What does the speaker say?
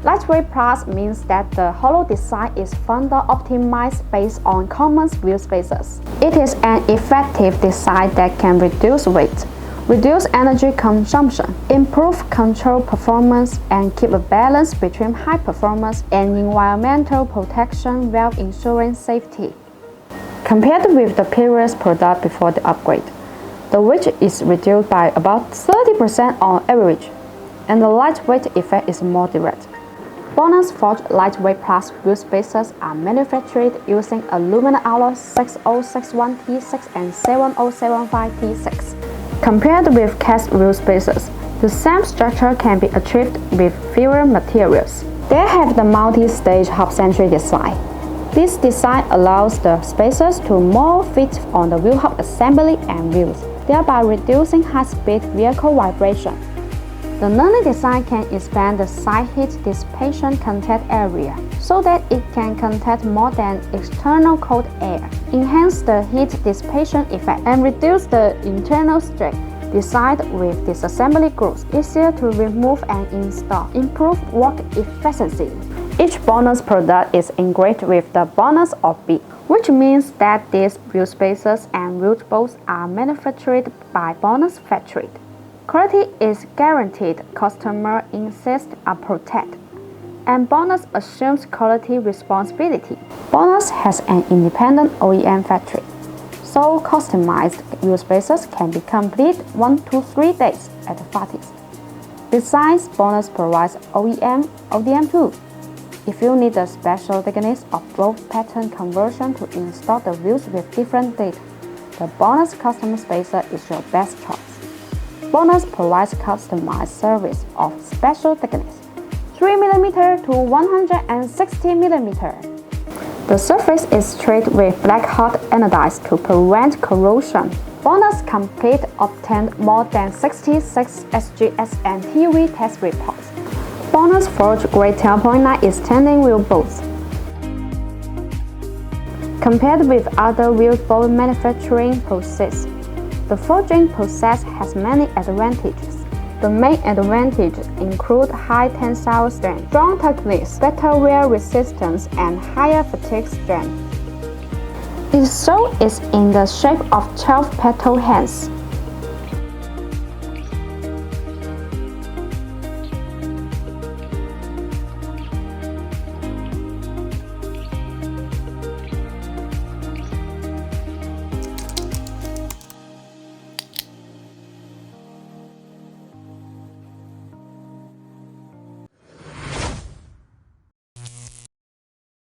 Lightweight plus means that the hollow design is further optimized based on common wheel spacers. It is an effective design that can reduce weight, reduce energy consumption, improve control performance, and keep a balance between high performance and environmental protection while ensuring safety. Compared with the previous product before the upgrade, the weight is reduced by about 30% on average, and the lightweight effect is more direct. BONOSS forged lightweight plus wheel spacers are manufactured using aluminum alloy 6061-T6 and 7075-T6. Compared with cast wheel spacers, the same structure can be achieved with fewer materials. They have the multi-stage hub-centric design. This design allows the spacers to more fit on the wheel hub assembly and wheels, thereby reducing high-speed vehicle vibration. The learning design can expand the side heat dissipation contact area so that it can contact more than external cold air, enhance the heat dissipation effect, and reduce the internal strain. Designed with disassembly grooves, easier to remove and install, improve work efficiency. Each BONOSS product is engraved with the BONOSS of B, which means that these wheel spacers and wheel bolts are manufactured by BONOSS factory. Quality is guaranteed, customer insists are protected, and BONOSS assumes quality responsibility. BONOSS has an independent OEM factory, so customized wheel spacers can be complete 1 to 3 days at the farthest. Besides, BONOSS provides ODM too. If you need a special technique of both pattern conversion to install the wheels with different data, the BONOSS custom spacer is your best choice. BONOSS provides customized service of special thickness, 3mm to 160mm. The surface is treated with black hot anodized to prevent corrosion. BONOSS Complete obtained more than 66 SGS and TUV test reports. BONOSS forged grade 10.9 extending wheel bolts. Compared with other wheel bolt manufacturing processes, the forging process has many advantages. The main advantages include high tensile strength, strong toughness, better wear resistance, and higher fatigue strength. Its sole is in the shape of 12 petal hands.